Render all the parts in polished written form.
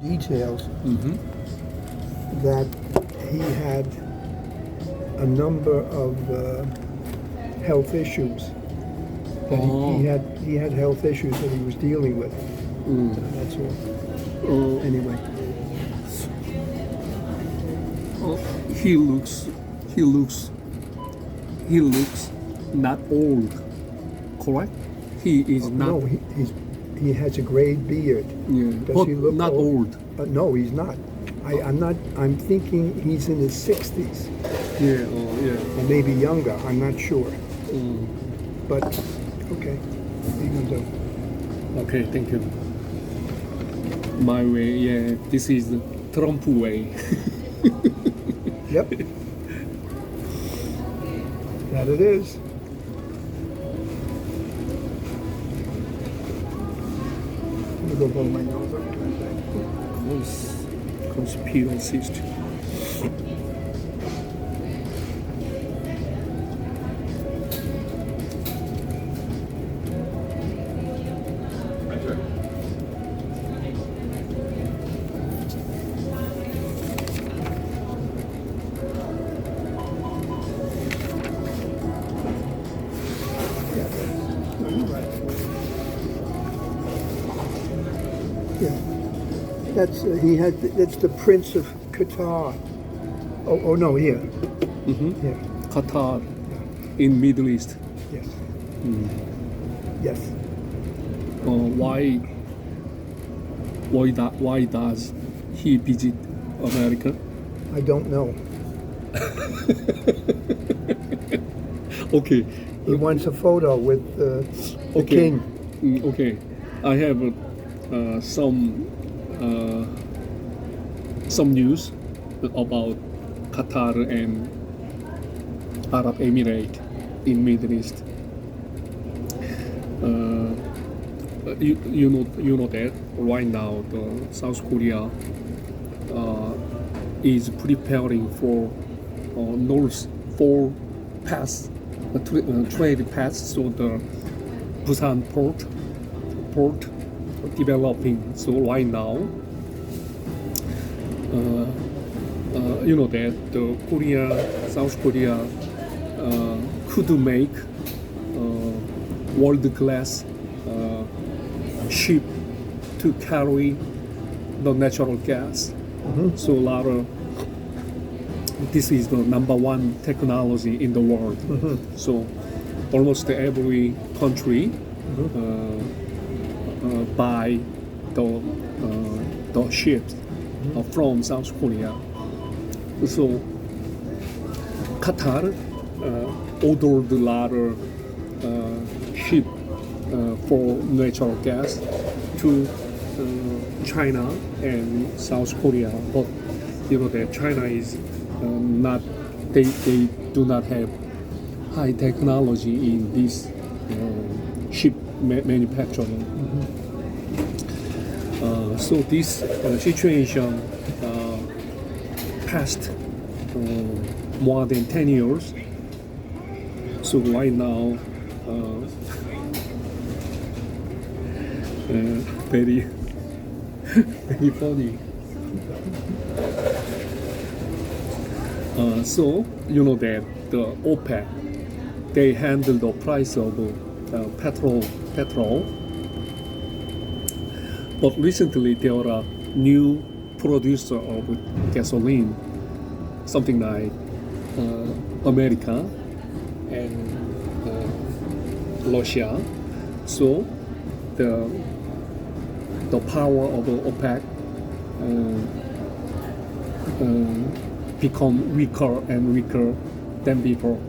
details that he had a number of health issues. That he had health issues that he was dealing with. That's all. Anyway. He looks not old, correct? He is not. No, he has a gray beard. Yeah, Does but he look not old. No, he's not. I'm not. I'm thinking he's in his 60s. Yeah, Or maybe younger. I'm not sure. But okay, you can do. Okay, thank you. My way, yeah. This is the Trump way. Yep. That it is. Let me go blow my nose up. Those conspiracies. That's That's the Prince of Qatar. Oh no, here. Here. Qatar in Middle East. Yes. Yes. Why does he visit America? I don't know. Okay. He wants a photo with the king. Okay. I have some news about Qatar and Arab Emirate in Middle East. You know that right now the South Korea is preparing for North Four pass, trade pass, so the Busan port developing. So right now, you know that the South Korea could make world-class ship to carry the natural gas. So a lot of this is the number one technology in the world. So almost every country buy the ships from South Korea. So Qatar ordered a lot of ship for natural gas to China and South Korea, but you know that China is not. They do not have high technology in this ship manufacturing. So this situation passed more than 10 years. So right now, very funny. So you know that the OPEC, they handle the price of petrol. But recently there are new producer of gasoline, something like America and Russia. So the power of OPEC become weaker and weaker than before.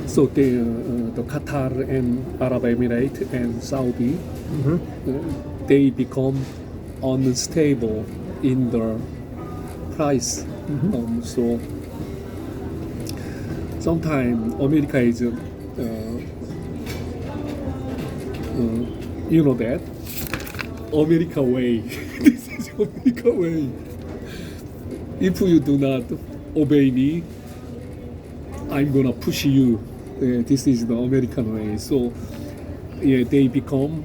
So the Qatar and Arab Emirates and Saudi, they become unstable in the price. So sometimes America is, you know that, America way. This is America way. If you do not obey me, I'm gonna push you. This is the American way. So yeah, they become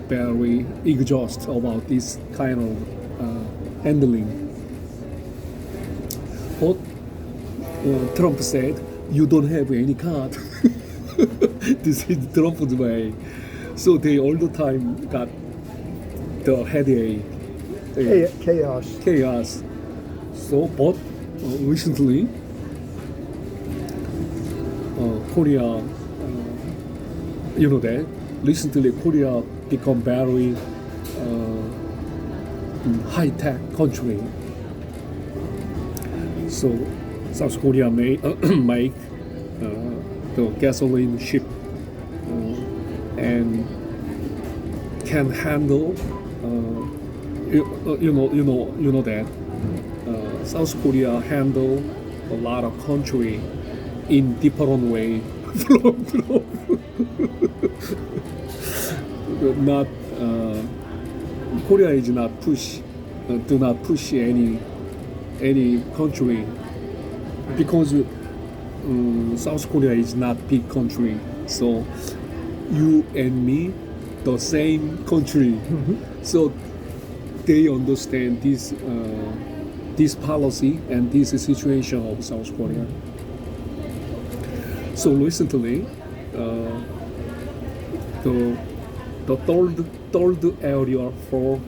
very exhausted about this kind of handling. But Trump said, "You don't have any card." This is Trump's way. So they all the time got the headache, chaos. So, but recently, Korea, you know that recently Korea become very high-tech country. So South Korea make the gasoline ship and can handle. You know that South Korea handle a lot of country in different way from not Korea is not do not push any country because South Korea is not big country, so you and me the same country, so they understand this policy and this situation of South Korea. So recently, the third area for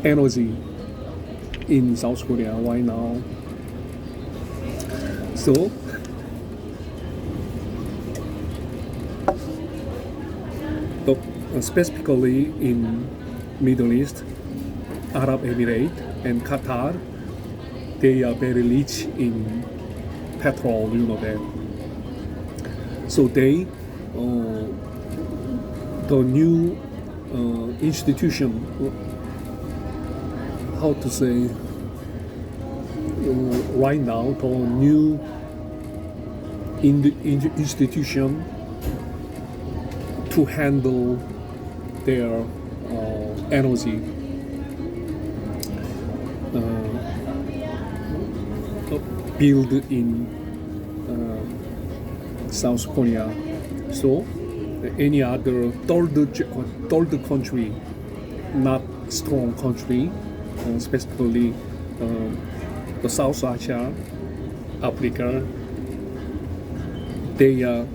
energy in South Korea right now. So specifically in Middle East, Arab Emirates and Qatar, they are very rich in petrol, you know that. So they, the new institution, how to say, right now, the new institution to handle their energy. Build in South Korea. So any other third country, not strong country, specifically the South Asia, Africa, they are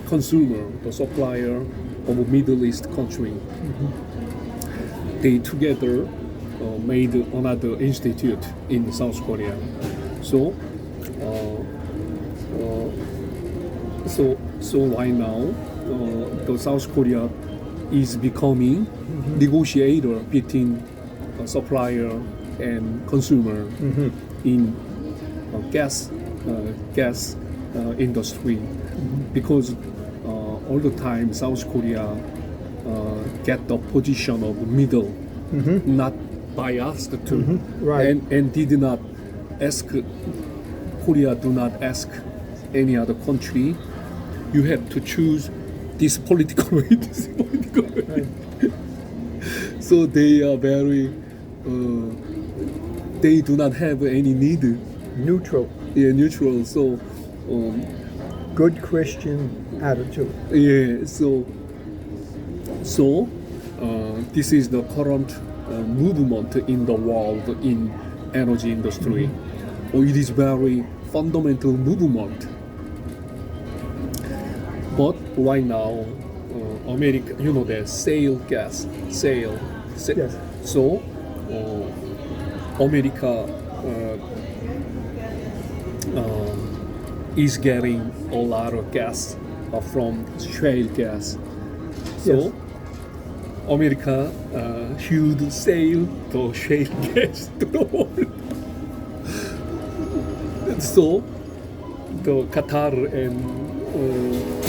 consumer, the supplier of a Middle East country. They together made another institute in South Korea. So, so right now, the South Korea is becoming negotiator between supplier and consumer in gas industry, because all the time South Korea get the position of middle, not biased to, Right. and did not ask. Korea do not ask any other country. You have to choose this political way, this political way. Right. So they are very. They do not have any need. Neutral. Yeah, neutral. So. Good Christian attitude. Yeah. So. This is the current movement in the world in energy industry. It is very fundamental movement. But right now, America, you know, the gas sale. Yes. So, America is getting a lot of gas from shale gas. So, Yes. America should sell the shale gas to the world. So, the Qatar and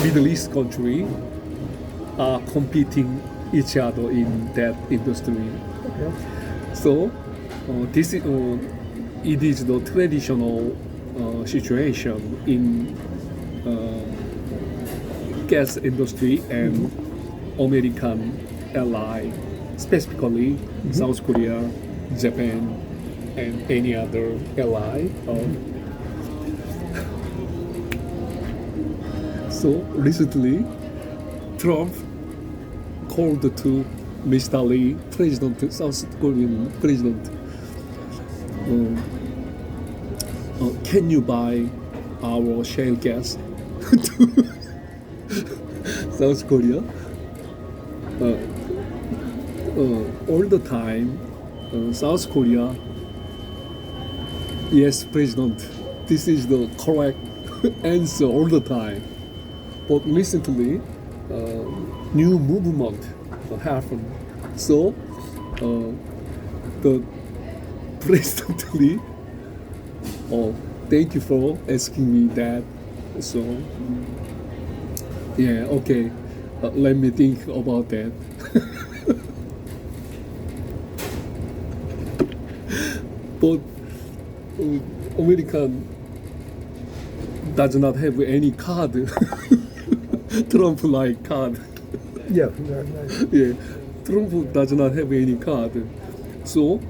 Middle East country are competing each other in that industry. Okay. So, this is it is the traditional situation in gas industry and American ally, specifically South Korea, Japan, and any other ally. So recently, Trump called to Mr. Lee, President, South Korean President, can you buy our shale gas to South Korea? All the time, South Korea, yes, President, this is the correct answer all the time. But recently, new movement happened. So, the President Lee, thank you for asking me that. So, yeah, okay, let me think about that. But American does not have any card. Trump-like card. Yeah, right. Yeah, Trump does not have any card. So,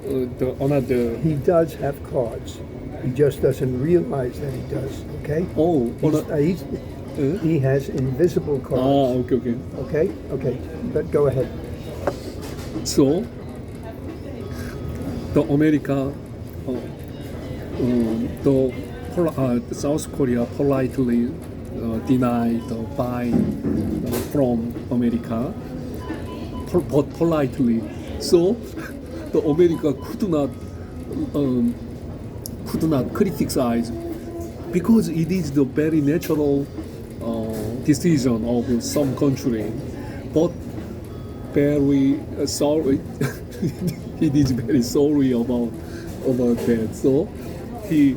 He does have cards. He just doesn't realize that he does. Okay. Oh, He has invisible cards. okay. Okay. But go ahead. So, the America, South Korea politely denied the buying from America, but politely. So, the America could not criticize because it is the very natural decision of some country, but very sorry. He is very sorry about that. So he,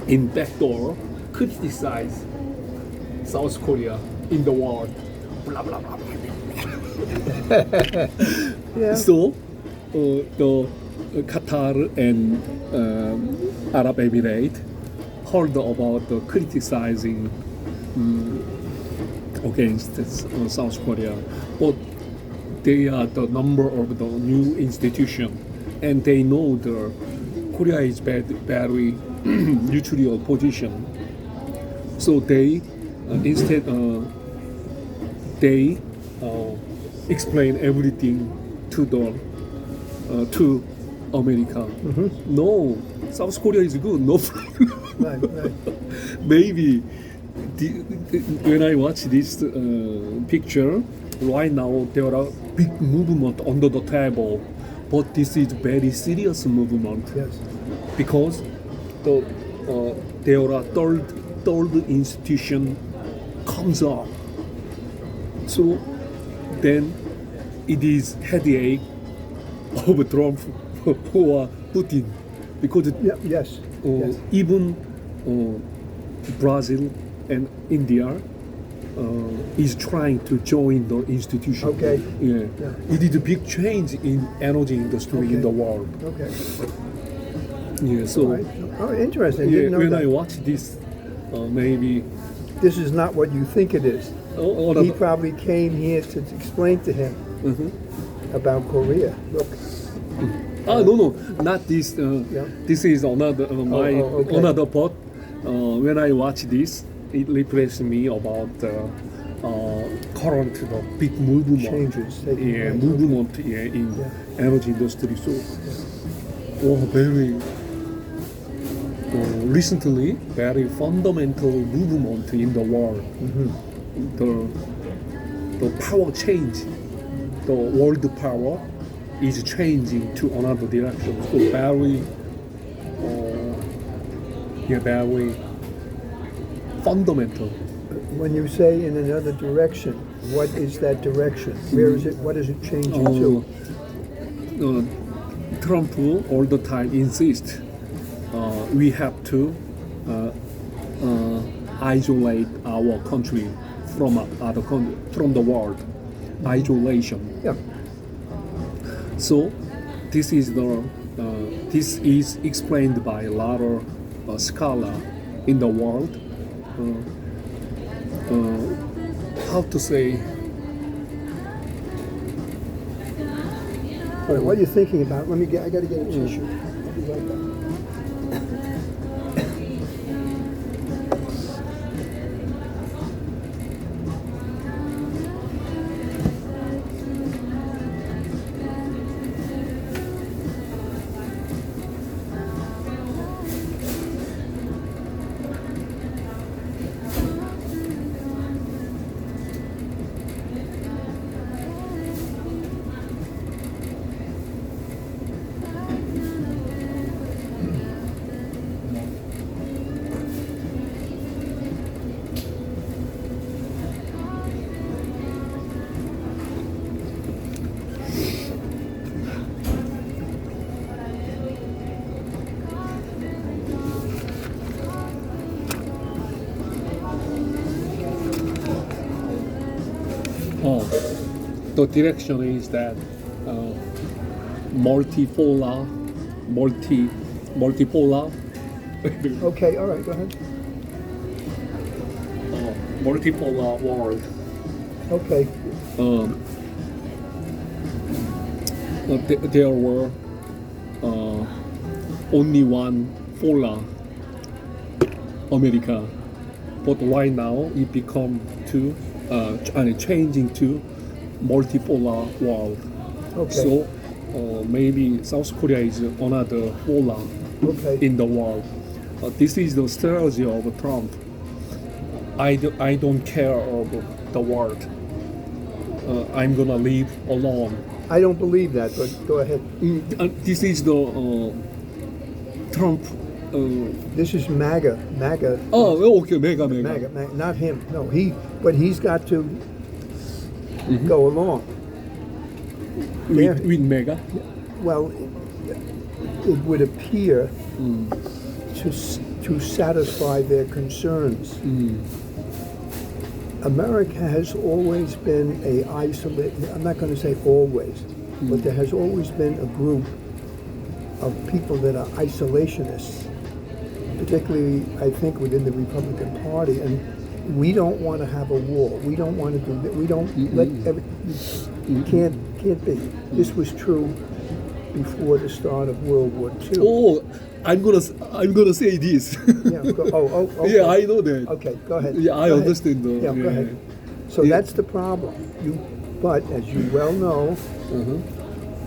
in backdoor, criticized South Korea in the world. Blah blah blah. Yeah. So the Qatar and Arab Emirates heard about the criticizing against South Korea, but they are the number of the new institution, and they know the Korea is very neutral position. So they instead they explain everything to the to America. No, South Korea is good. No problem. Right. Maybe when I watch this picture, right now there are big movement under the table, but this is very serious movement. Yes. Because there are third institution comes up. So then it is headache of Trump or Putin, because Yes. even Brazil and India is trying to join the institution. Okay. Yeah. It is a big change in energy industry in the world. Okay. Yeah. So. Right. Oh, interesting. Yeah, Didn't know when that. I watch this, maybe. This is not what you think it is. He probably came here to explain to him about Korea. Look. No, not this. This is another okay. another part. When I watch this, it reflects me about current the big movement. Changes taking Yeah, place. movement in energy industry. So, very. Recently, very fundamental movement in the world. The power change, the world power is changing to another direction. So very fundamental. When you say in another direction, what is that direction? Where is it? What is it changing to? Trump all the time insists we have to isolate our country from other country, from the world. Isolation. Yeah. So this is explained by a lot of scholars in the world. How to say? All right, what are you thinking about? I got to get a tissue. I'll be right back. The direction is that multipolar. Okay, all right, go ahead. Multipolar world. Okay. There were only one polar, America, but right now it become to changing to multipolar world. Okay. So maybe South Korea is another polar Okay. in the world. This is the strategy of Trump. I don't care of the world. I'm gonna live alone. I don't believe that, but go ahead. This is the Trump. This is MAGA. MAGA. Oh, okay, mega. MAGA. Not him. No, but he's got to go along. With mega. Well, it would appear to satisfy their concerns. America has always been I'm not going to say always, but there has always been a group of people that are isolationists, particularly, I think, within the Republican Party, and we don't want to have a war. We don't want to do that. We don't can't be. This was true before the start of World War II. Oh, I'm gonna say this. Yeah. Okay. Yeah, I know that. Okay, go ahead. Yeah, I Go ahead. understand. Yeah, go ahead. So that's the problem. But as you well know,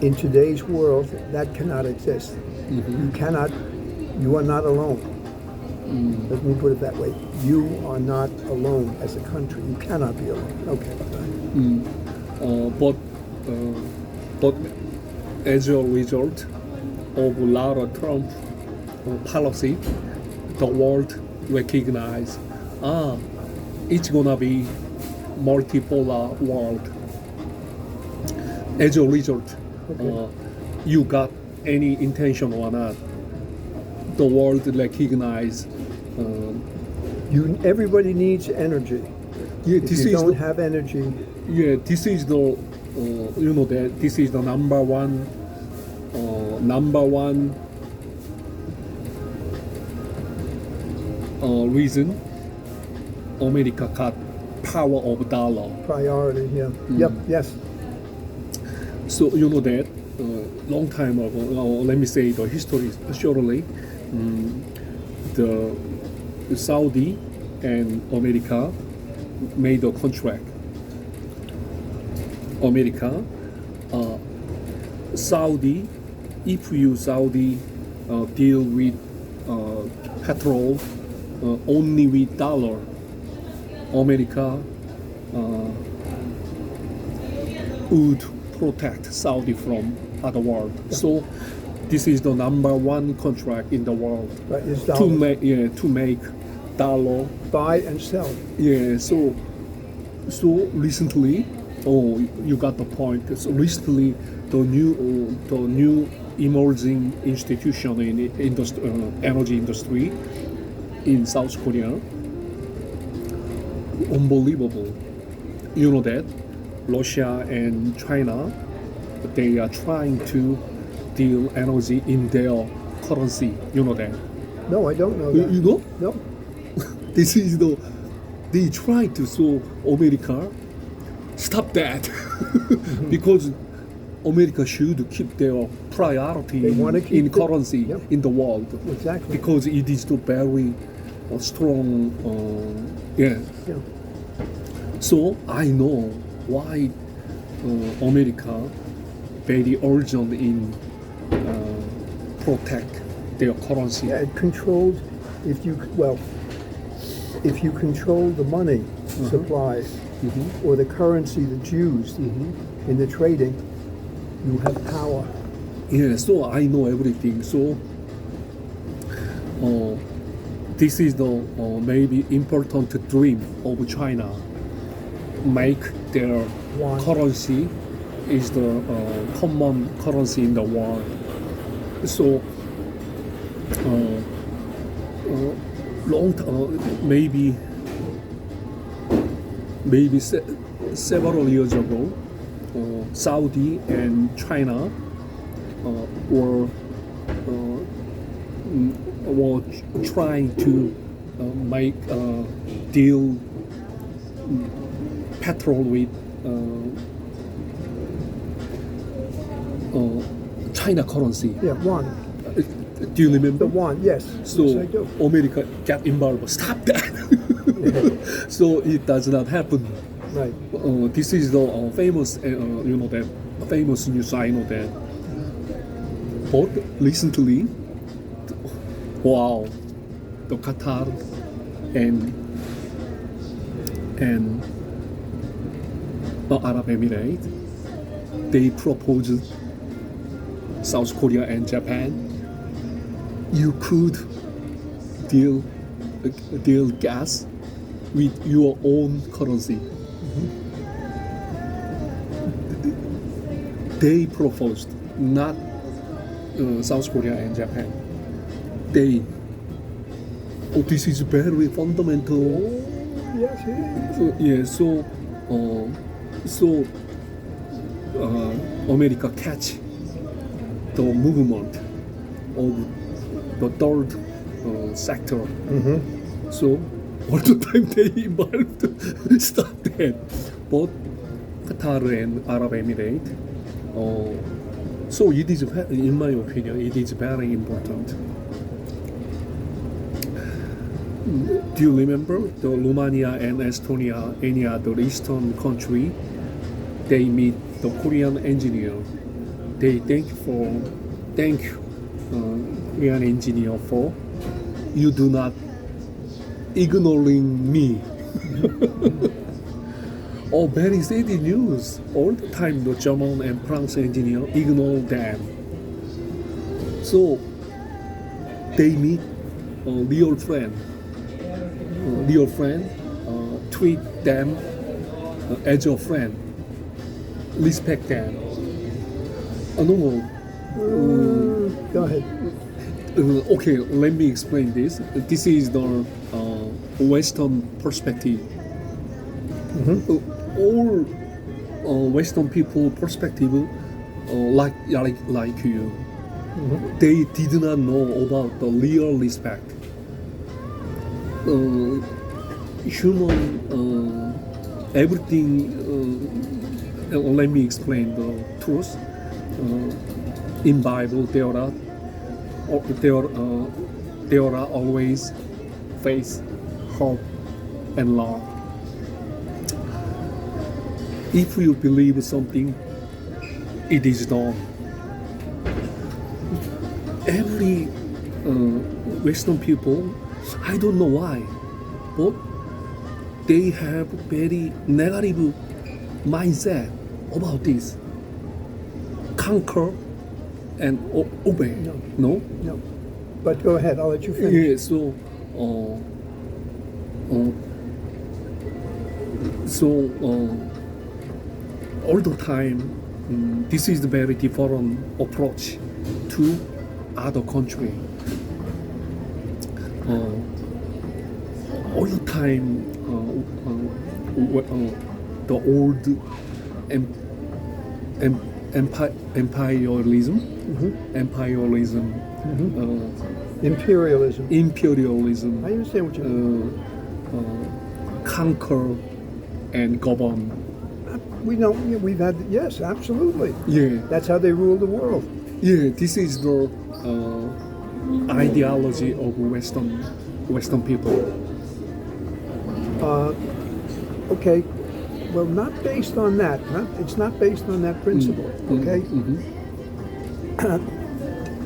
in today's world, that cannot exist. You are not alone. Let me put it that way. You are not alone as a country. You cannot be alone. Okay. But as a result of a lot of Trump policy, the world recognize it's gonna be multipolar world. As a result, you got any intention or not, the world recognize. Everybody needs energy. Yeah, If you don't have energy, yeah, this is the you know that this is the number one reason America got power of dollar. priority. Yeah. Yep. Yes. So you know that long time ago, let me say the history shortly, the Saudi and America made a contract. America, Saudi, if you Saudi deal with petrol only with dollar, America would protect Saudi from other world. So this is the number one contract in the world Right, is to make dollar. buy and sell. Yeah. So recently, you got the point. So recently, the new emerging institution in energy industry in South Korea. Unbelievable. You know that Russia and China, they are trying to deal energy in their currency. You know that. No, I don't know that. You know? No. This is they try to so America stop that because America should keep their priority They wanna keep in currency Yep. in the world Exactly. because it is the very strong yeah. So I know why America very urgent in protect their currency. Yeah, it controls. If you control the money supply or the currency that's used in the trading, you have power. Yeah, so I know everything. So this is the maybe important dream of China. Make their Yuan. currency is the common currency in the world. So several years ago, Saudi and China were trying to make a deal petrol with China currency. Yeah, one. Do you remember? The one, yes. So Yes, I do. America got involved. Stop that. So it does not happen. Right. This is the famous, that famous news. I know that. But recently, wow, the Qatar and the Arab Emirates, they proposed South Korea and Japan. You could deal gas with your own currency. They proposed, not South Korea and Japan. They. Oh, this is very fundamental. Yes, it is. Yeah. So America catch the movement of the third sector. So all the time they involved stop that. But Qatar and Arab Emirates. So it is, in my opinion, it is very important. Do you remember the Romania and Estonia, any other Eastern country? They meet the Korean engineer. They thank Korean engineer for you do not ignoring me. Oh, very steady news. All the time the German and French engineer ignore them. So they meet a real friend. Treat them as a friend. Respect them. No. Go ahead. Okay, let me explain this. This is the Western perspective. All Western people perspective, like you, they did not know about the real respect. Human, everything. Let me explain the truth. In Bible, there are always faith, hope, and love. If you believe something, it is done. Every Western people, I don't know why, but they have very negative mindset about this. Conquer and obey. No? No. But go ahead, I'll let you finish. Yeah, so all the time, this is the very different approach to other country. All the time, the old imperialism, Imperialism. I understand what you mean. Conquer and govern. We know, we've had, yes, absolutely. Yeah, That's how they rule the world. yeah. This is the ideology of Western people. Okay, well, not based on that. It's not based on that principle, okay?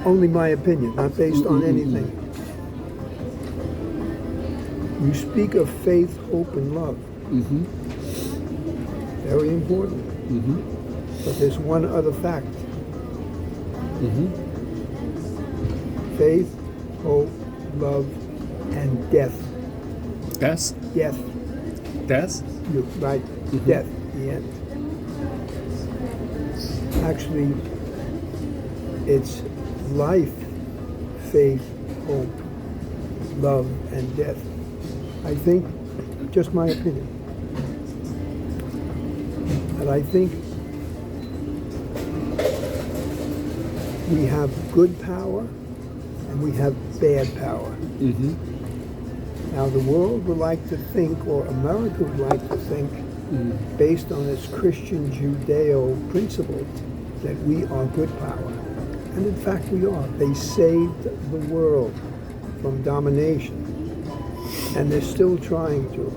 Only my opinion, not based on anything. You speak of faith, hope, and love. Very important. But there's one other fact. Faith, hope, love, and death. Death. Death. Death. You're right. Death. The end. Actually, it's life, faith, hope, love, and death. I think, just my opinion. I think we have good power and we have bad power. Mm-hmm. Now, the world would like to think, or America would like to think, based on its Christian Judeo principle, that we are good power. And in fact, we are. They saved the world from domination. And they're still trying to.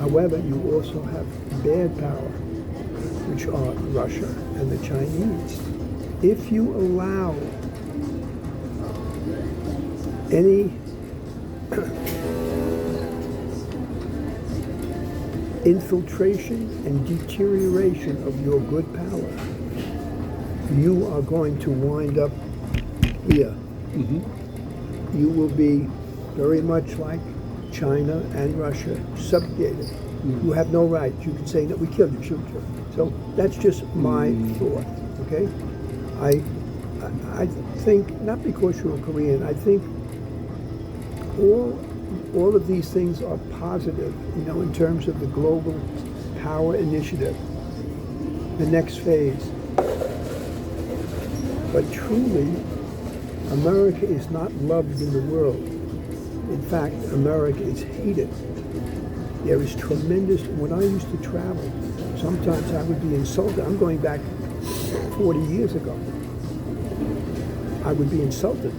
However, you also have bad power, which are Russia and the Chinese. If you allow any infiltration and deterioration of your good power, you are going to wind up here. Mm-hmm. You will be very much like China and Russia, subjugated. You have no right. You can say that we killed you, shoot you. So that's just my thought. Okay, I think, not because you're a Korean, I think all of these things are positive, in terms of the global power initiative, the next phase. But truly, America is not loved in the world. In fact, America is hated. There is tremendous, when I used to travel, sometimes I would be insulted. I'm going back 40 years ago. I would be insulted.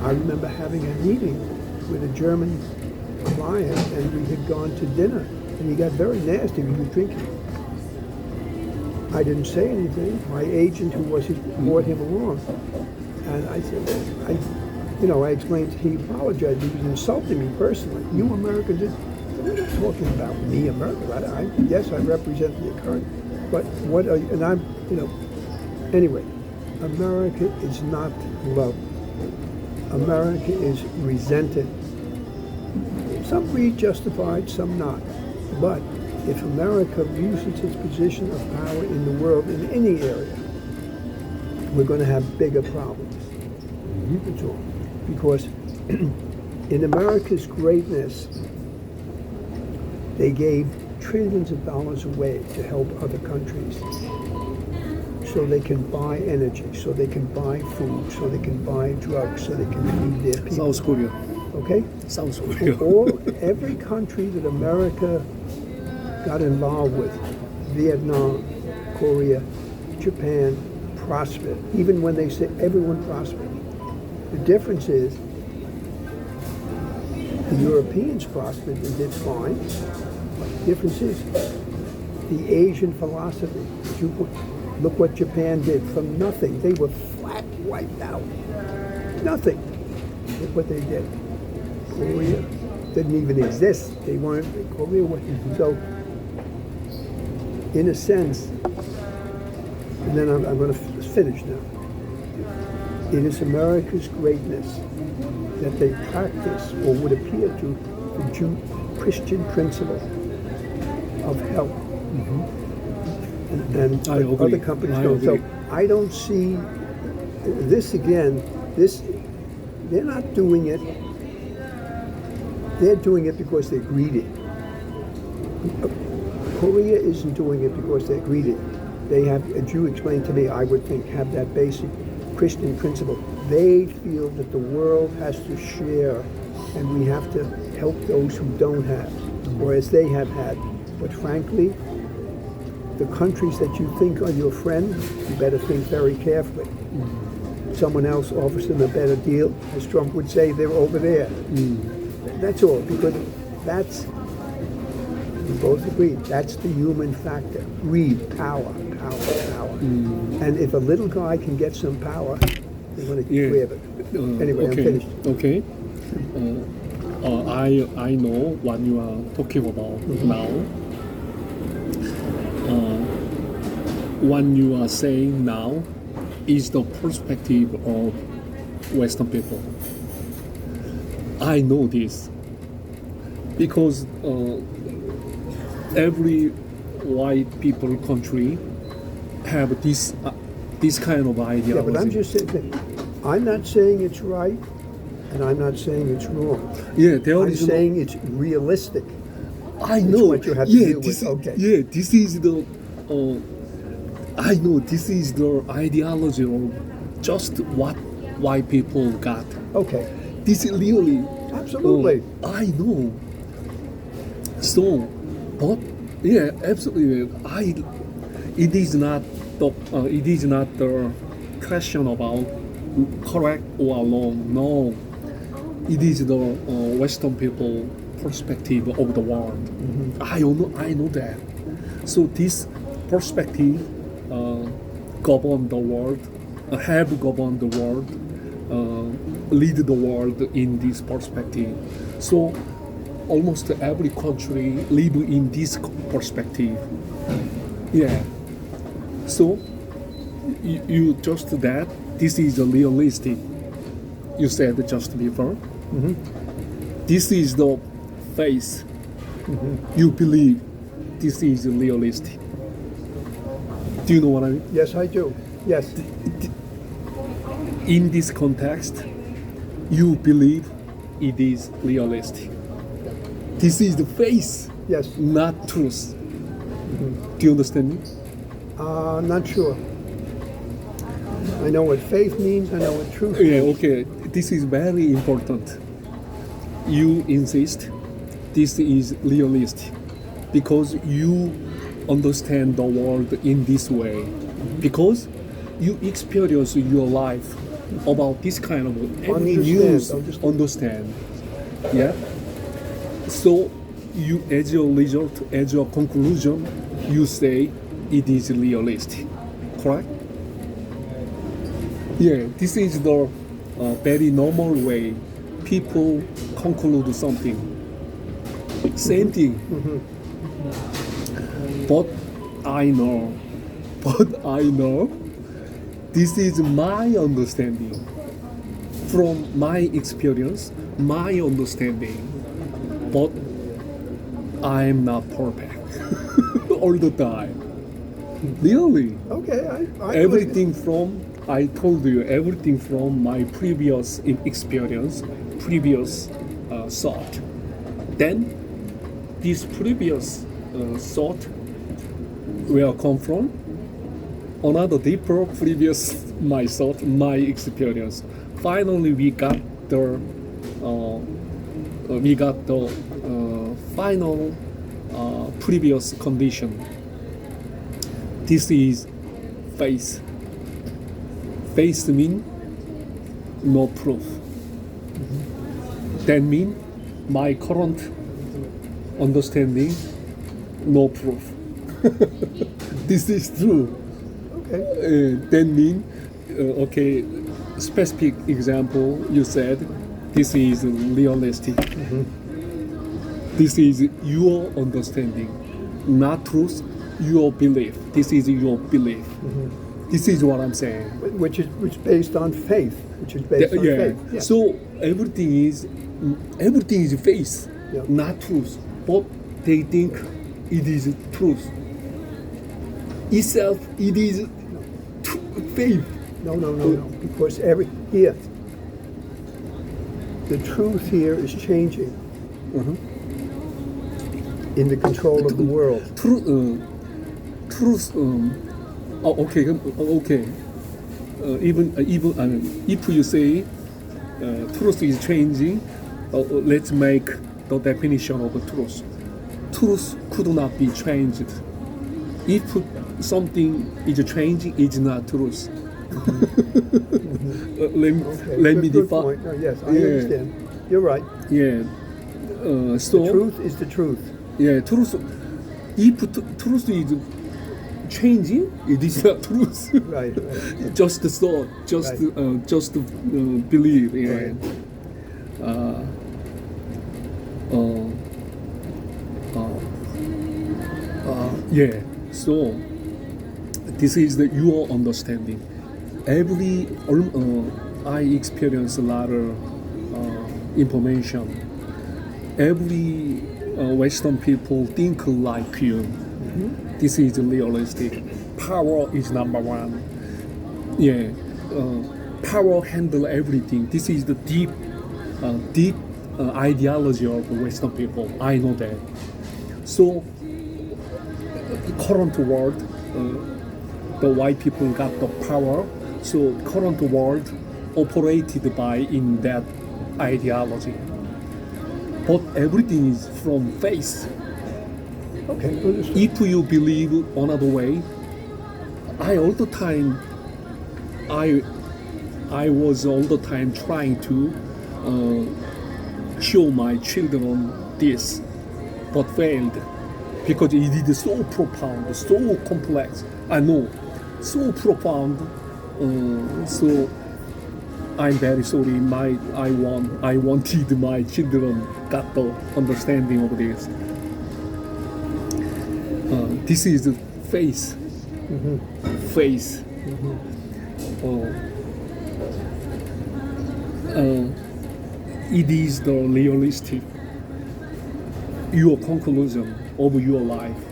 I remember having a meeting with a German client, and we had gone to dinner, and he got very nasty. We were drinking. I didn't say anything. My agent, who was, brought him along, and I said, I explained. He apologized. He was insulting me personally. You Americans, you're not talking about me, America. Yes, I represent the current, but what are you? And I'm, anyway. America is not loved. America is resented. Some read justified, some not. But if America loses its position of power in the world in any area, we're going to have bigger problems. That's all. Because in America's greatness, they gave trillions of dollars away to help other countries, so they can buy energy, so they can buy food, so they can buy drugs, so they can feed their people. South Korea. Okay? South Korea. Every country that America got involved with, Vietnam, Korea, Japan, prospered. Even when they say everyone prospered. The difference is the Europeans prospered and did fine. The difference is the Asian philosophy. Look what Japan did from nothing. They were flat wiped out. Nothing. Look what they did. Korea didn't even exist. They weren't. Korea wasn't. So, in a sense, and then I'm going to finish now. It is America's greatness that they practice, or would appear to, the Christian principle of help. And other companies don't. So I don't see this again. They're not doing it. They're doing it because they're greedy. Korea isn't doing it because they're greedy. They have, as you explained to me, I would think, have that basic Christian principle. They feel that the world has to share, and we have to help those who don't have, or as they have had. But frankly, the countries that you think are your friend, you better think very carefully. Someone else offers them a better deal, as Trump would say, they're over there. That's all, because that's, we both agree, that's the human factor. Greed, power. And if a little guy can get some power, they're going to grab it. Anyway, okay. I'm finished. Okay. I know what you are talking about now. What you are saying now is the perspective of Western people. I know this because every white people country have this kind of ideology. Yeah, but I'm just saying, I'm not saying it's right, and I'm not saying it's wrong. Yeah, there I'm is saying it's realistic. I It's know. what you have to yeah, deal with. this is, Okay. yeah, this is the. I know this is the ideology of just what white people got. Okay. This is really. Absolutely. I know. So, but yeah, absolutely. It is not the question about correct or wrong. No, it is the Western people perspective of the world. I know that. So this perspective govern the world, have governed the world, lead the world in this perspective. So almost every country live in this perspective. Yeah. So you just that this is a realistic. You said just before. This is the face. You believe this is realistic. Do you know what I mean? Yes, I do. Yes. In this context, you believe it is realistic. This is the face, Yes. not truth. Do you understand me? Not sure. I know what faith means. I know what truth Yeah, means. okay. This is very important. You insist this is realistic because you understand the world in this way. Because you experience your life about this kind of every news. Understand. Yeah. So you, as your result, as your conclusion, you say it is realistic. Correct? Yeah, this is the very normal way people conclude something. Same thing. But I know, this is my understanding. From my experience, my understanding. But I am not perfect all the time. Really. Okay, I Everything from, I told you, everything from my previous experience, previous thought. Then this previous thought will come from another deeper previous my thought, my experience. Finally, we got the final previous condition. This is faith. Faith means no proof. That means my current understanding, no proof. This is true. Okay. That means, okay, specific example, you said, this is realistic. This is your understanding, not truth, your belief. This is your belief. This is what I'm saying. Which is based on faith. Which is based on Yeah. faith. Yeah. So everything is faith, Yeah. not truth. But they think it is truth. Itself, it is faith. No. Because here, the truth here is changing in the control of the world. Truth. Okay. Even if you say truth is changing, let's make the definition of truth. Truth could not be changed. If something is changing, it's not truth. Let me Good define. point. No, yes, I Yeah. understand. You're right. Yeah. So The truth is the truth. yeah, truth. If truth is changing, it is not truth. Right. Just the thought, just believe. Yeah. Right. Yeah. So this is your understanding. I experience a lot of information. Every Western people think like you. This is realistic. Power is number one. Yeah, power handle everything. This is the deep ideology of the Western people. I know that. So current world, the white people got the power. So current world operated by in that ideology. But everything is from faith. Okay, understood. If you believe another way, I all the time, I was all the time trying to show my children this, but failed because it is so profound, so complex. I know, so profound. So I'm very sorry. I wanted my children got the understanding of this. This is the faith. Faith. It is the realistic, your conclusion of your life.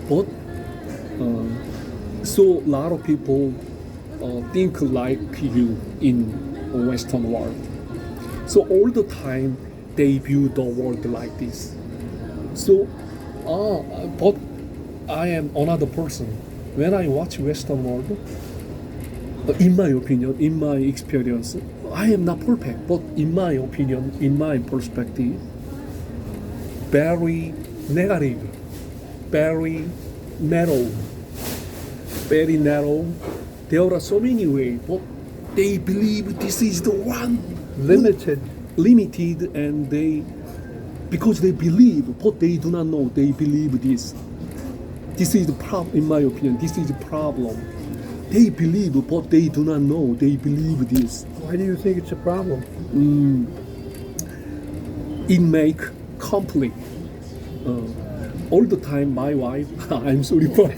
But so a lot of people think like you in Western world. So all the time they view the world like this. So, but I am another person. When I watch Western world, in my opinion, in my experience, I am not perfect, but in my opinion, in my perspective, very negative, very narrow, very narrow. There are so many ways, but they believe this is the one. Limited, and they, because they believe, but they do not know, they believe this. This is the problem, in my opinion, this is the problem. They believe, but they do not know, they believe this. Why do you think it's a problem? It make conflict. All the time, my wife, I'm sorry for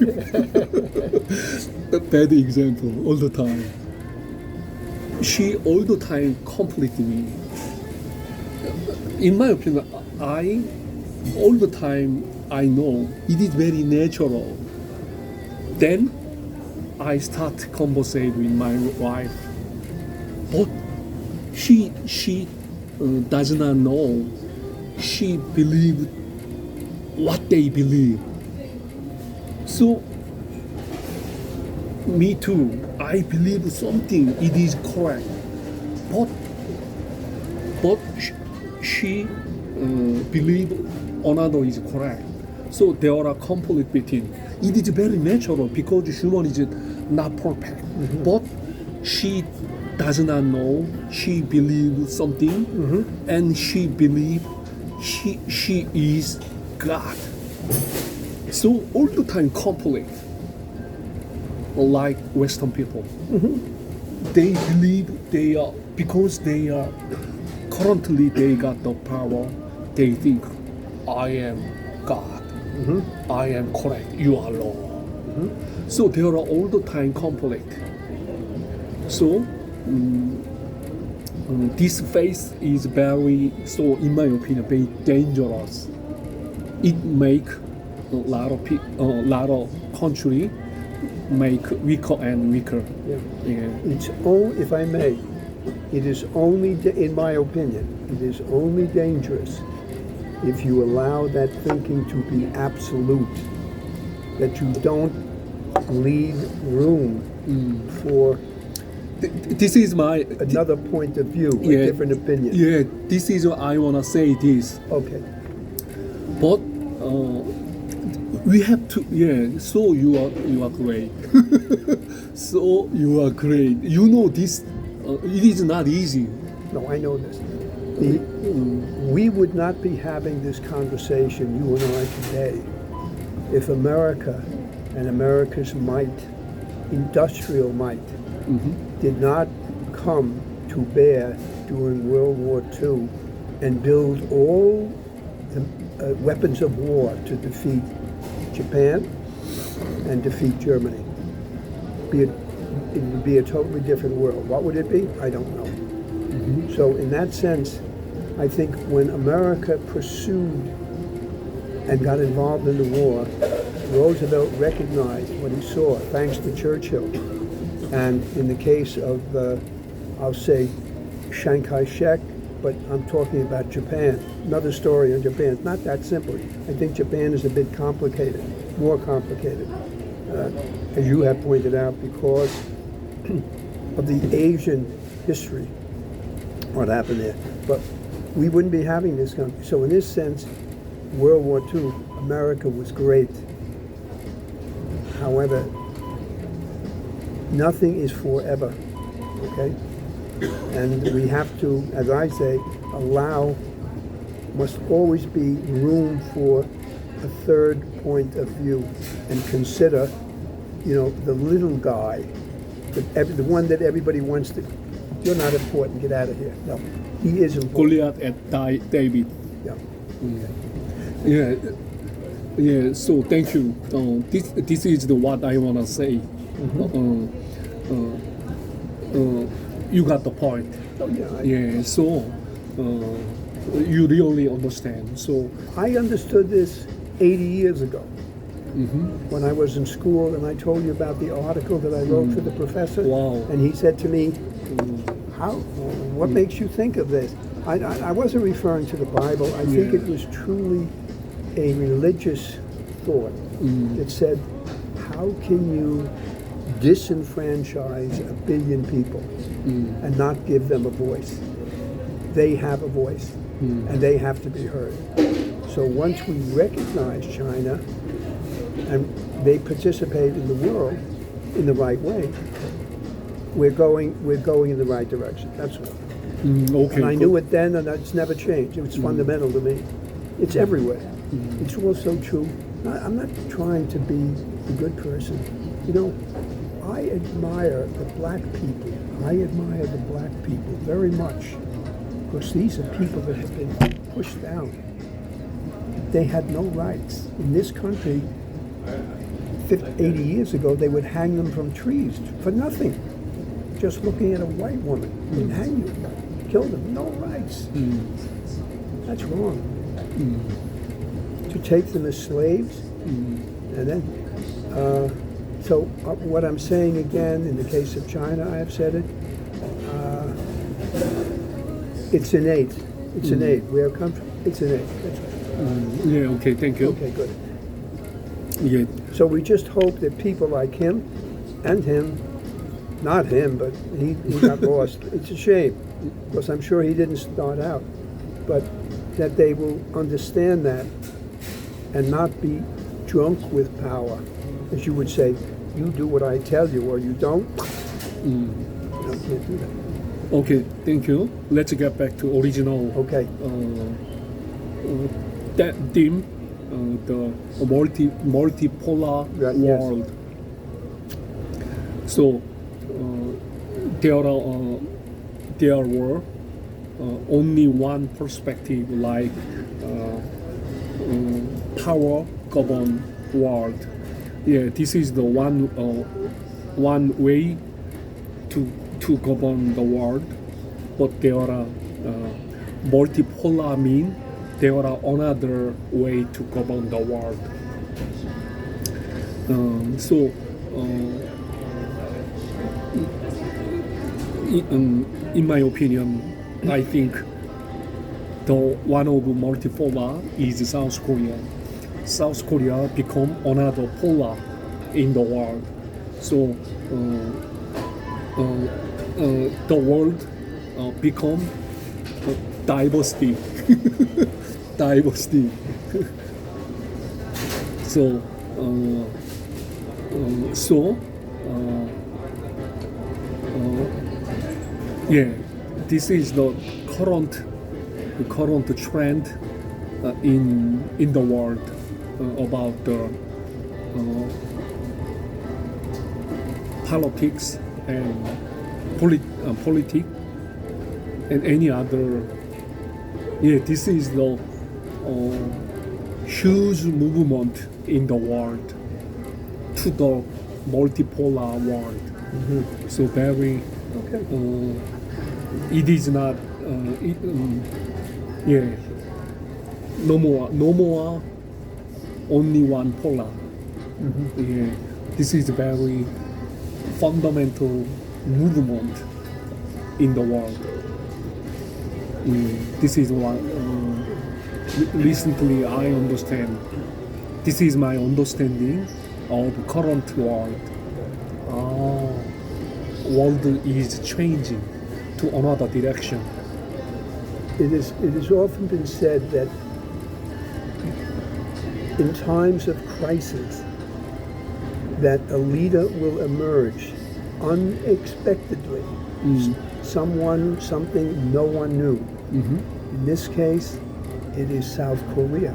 a bad example, all the time. She all the time conflict me. In my opinion, all the time, I know it is very natural. Then I start conversation with my wife, but she does not know. She believes what they believe. So me too. I believe something. It is correct, but she believe another is correct. So there are conflict between. It is very natural because human is not perfect. But she does not know. She believes something, and she believes she is God. So all the time conflict. Like Western people, they believe they are, because they are currently they got the power. They think I am God. I am correct. You are wrong. So there are all the time conflict. So this faith is very, so in my opinion, very dangerous. It make a lot of country make weaker and weaker. It's only, if I may, it is only, in my opinion, it is only dangerous if you allow that thinking to be absolute, that you don't leave room for this is my another point of view, a different opinion. Yeah, this is what I wanna say this. Okay. But we have to, so you are great. So you are great. You know this, it is not easy. No, I know this. We would not be having this conversation, you and I, today, if America and America's might, industrial might, did not come to bear during World War II and build all the weapons of war to defeat Japan and defeat Germany. It would be a totally different world. What would it be? I don't know. So in that sense, I think when America pursued and got involved in the war, Roosevelt recognized what he saw, thanks to Churchill. And in the case of, I'll say, Chiang Kai-shek but I'm talking about Japan. Another story on Japan. It's not that simple. I think Japan is a bit complicated, more complicated, as you have pointed out, because of the Asian history, what happened there. But we wouldn't be having this country. So in this sense, World War II, America was great. However, nothing is forever, okay? And we have to, as I say, must always be room for a third point of view and consider, the little guy, the one that everybody wants to, you're not important, get out of here. No, he is important. Goliath and David. Yeah. Yeah. So thank you. This is what I want to say. You got the point. Oh, yeah. Yeah. So you really understand. So I understood this 80 years ago. When I was in school, and I told you about the article that I wrote for the professor. Wow. And he said to me, what makes you think of this? I wasn't referring to the Bible. I think it was truly a religious thought. It said, how can you disenfranchise 1 billion people and not give them a voice? They have a voice, and they have to be heard. So once we recognize China, and they participate in the world in the right way, we're going in the right direction. That's all. Okay. And I knew it then, and it's never changed. It's fundamental to me. It's everywhere. It's also true. I'm not trying to be a good person. I admire the black people. I admire the black people very much, because these are people that have been pushed down. They had no rights. In this country, 80 years ago, they would hang them from trees for nothing. Just looking at a white woman, they'd hang you, kill them, no rights. That's wrong. To take them as slaves, and then, what I'm saying again, in the case of China, I have said it, it's innate. It's innate. Where it comes from, it's innate. That's right. Yeah, okay, thank you. Okay, good. Yeah. So we just hope that people like him and him, not him, but he got lost. It's a shame, because I'm sure he didn't start out, but that they will understand that and not be drunk with power. As you would say, you do what I tell you, or you don't. You can't do that. Okay, thank you. Let's get back to original. Okay. That theme, the multipolar Yes. world. So there were only one perspective, like power govern world. Yeah, this is the one way to govern the world, but there are multipolar mean there are another way to govern the world. In my opinion, I think the one of multipolar is South Korea. South Korea become another polar in the world. So the world become diversity. Diversity. Yeah, this is the current trend in the world about the politics and politics and any other. Yeah, this is the huge movement in the world to the multipolar world. So very. Okay. It is not. No more. Only one polar. Yeah, this is a very fundamental movement in the world. This is what recently I understand. This is my understanding of current world. World is changing to another direction. It has often been said that in times of crisis, that a leader will emerge unexpectedly. Someone, something no one knew. In this case, it is South Korea.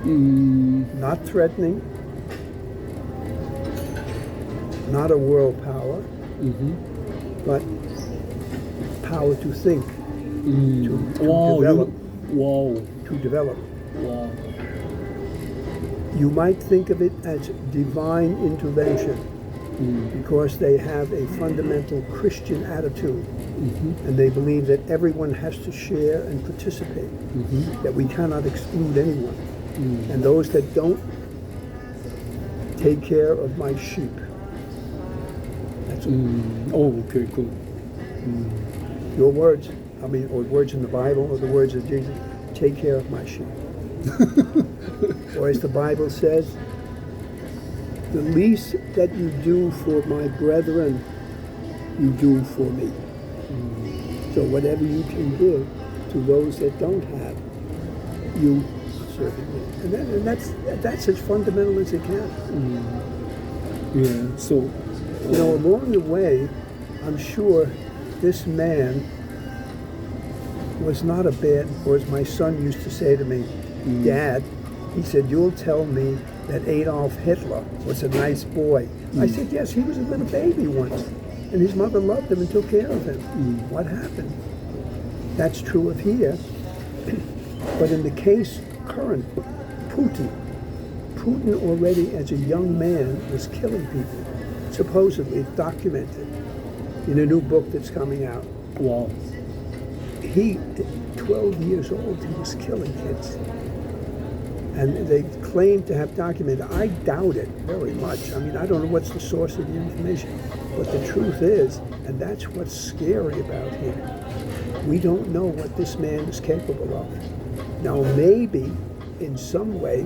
Not threatening, not a world power, but power to think, to develop. To develop. Wow. You might think of it as divine intervention because they have a fundamental Christian attitude and they believe that everyone has to share and participate, that we cannot exclude anyone. And those that don't take care of my sheep. That's all. Okay, cool. Your words, or words in the Bible, or the words of Jesus, take care of my sheep. Or as the Bible says, the least that you do for my brethren, you do for me. So whatever you can give to those that don't have, you serve me. And that's as fundamental as it can. Yeah, so... along the way, I'm sure this man was not a bad, or as my son used to say to me, Dad, he said, you'll tell me that Adolf Hitler was a nice boy. I said, yes, he was a little baby once, and his mother loved him and took care of him. What happened? That's true of here. But in the case current, Putin already as a young man was killing people. Supposedly, it's documented in a new book that's coming out. Wow. He, 12 years old, he was killing kids. And they claim to have documented. I doubt it very much. I mean, I don't know what's the source of the information. But the truth is, and that's what's scary about him, we don't know what this man is capable of. Now, maybe in some way,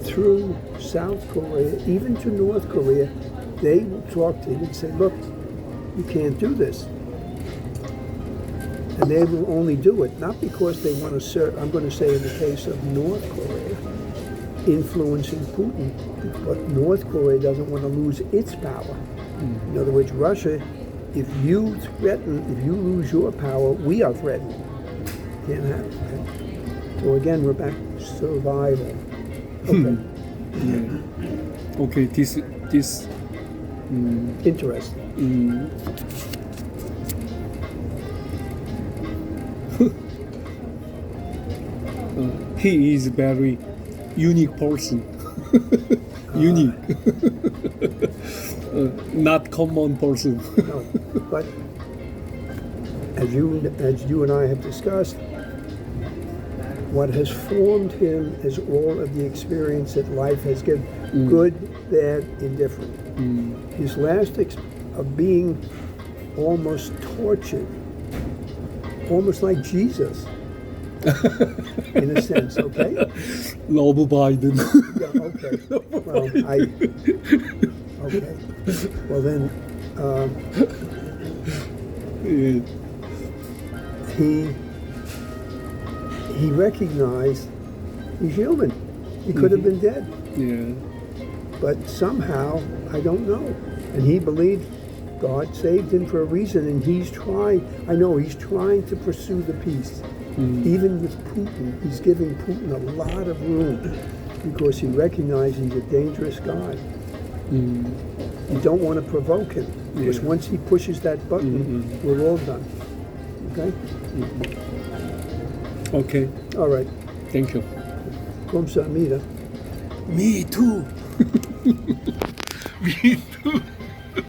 through South Korea, even to North Korea, they will talk to him and say, look, you can't do this. And they will only do it, not because they want to serve, I'm going to say in the case of North Korea, influencing Putin, but North Korea doesn't want to lose its power. In other words, Russia, if you lose your power, we are threatened. Can't have it. Okay? So again, we're back to survival. Okay. Okay, this interesting. He is very unique person. Unique. Not common person. No, but as you and I have discussed, what has formed him is all of the experience that life has given, good, bad, indifferent. His last of being almost tortured, almost like Jesus, in a sense, okay? Love Biden. Yeah, okay. Well, okay. Well then, he recognized he's human. He could have been dead. Yeah. But somehow, I don't know. And he believed God saved him for a reason, and he's trying to pursue the peace. Even with Putin, he's giving Putin a lot of room because he recognizes he's a dangerous guy. You don't want to provoke him because once he pushes that button, we're all done. Okay? Okay. All right. Thank you. Kamsahamnida. Me too. Me too.